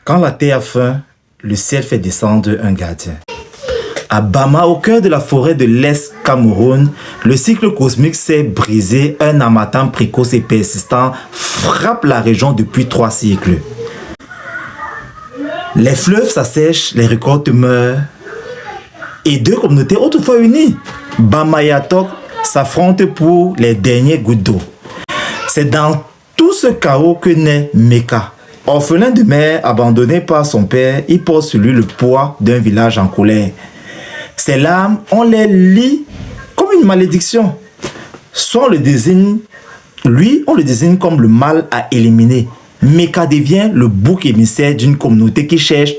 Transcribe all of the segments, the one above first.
Quand la terre a faim, le ciel fait descendre un gardien. À Bama, au cœur de la forêt de l'Est Cameroun, le cycle cosmique s'est brisé. Un harmattan précoce et persistant frappe la région depuis 3 siècles. Les fleuves s'assèchent, les récoltes meurent. Et 2 communautés autrefois unies, Bama et Atok, s'affrontent pour les dernières gouttes d'eau. C'est dans tout ce chaos que naît Meka. Orphelin de mère, abandonné par son père, il porte sur lui le poids d'un village en colère. Ses larmes, on les lit comme une malédiction. Soit on le désigne comme le mal à éliminer. Meka devient le bouc émissaire d'une communauté qui cherche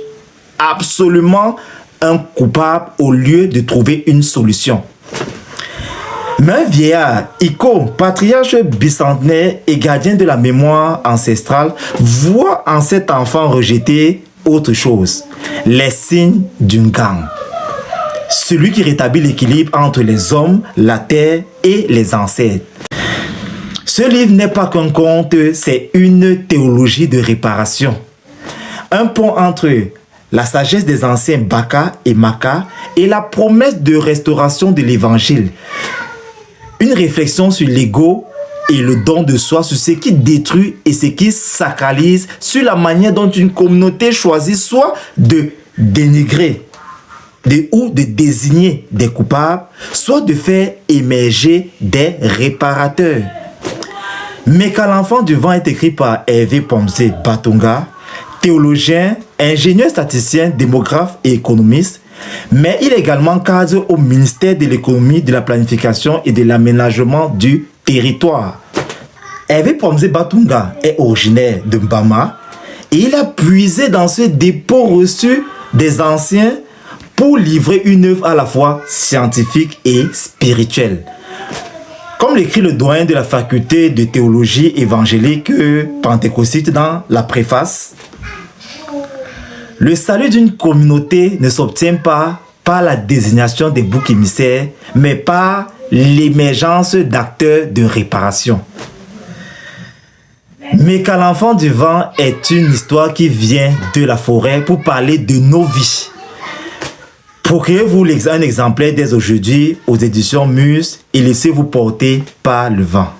absolument un coupable au lieu de trouver une solution. Mais un vieillard, Iko, patriarche bicentenaire et gardien de la mémoire ancestrale, voit en cet enfant rejeté autre chose, les signes d'une gang. Celui qui rétablit l'équilibre entre les hommes, la terre et les ancêtres. Ce livre n'est pas qu'un conte, c'est une théologie de réparation. Un pont entre la sagesse des anciens Baka et Maka et la promesse de restauration de l'évangile. Une réflexion sur l'ego et le don de soi, sur ce qui détruit et ce qui sacralise, sur la manière dont une communauté choisit soit de dénigrer ou de désigner des coupables, soit de faire émerger des réparateurs. Meka l'enfant du vent est écrit par Hervé Pomsé Batunga, théologien, ingénieur statisticien, démographe et économiste, mais il est également cadre au ministère de l'économie, de la planification et de l'aménagement du territoire. Hervé Pomsé Batunga est originaire de Mbama et il a puisé dans ce dépôt reçu des anciens pour livrer une œuvre à la fois scientifique et spirituelle. Comme l'écrit le doyen de la faculté de théologie évangélique pentecôtiste dans la préface, le salut d'une communauté ne s'obtient pas par la désignation des boucs émissaires, mais par l'émergence d'acteurs de réparation. Meka l'enfant du vent est une histoire qui vient de la forêt pour parler de nos vies. Procurez-vous un exemplaire dès aujourd'hui aux éditions Muse et laissez-vous porter par le vent.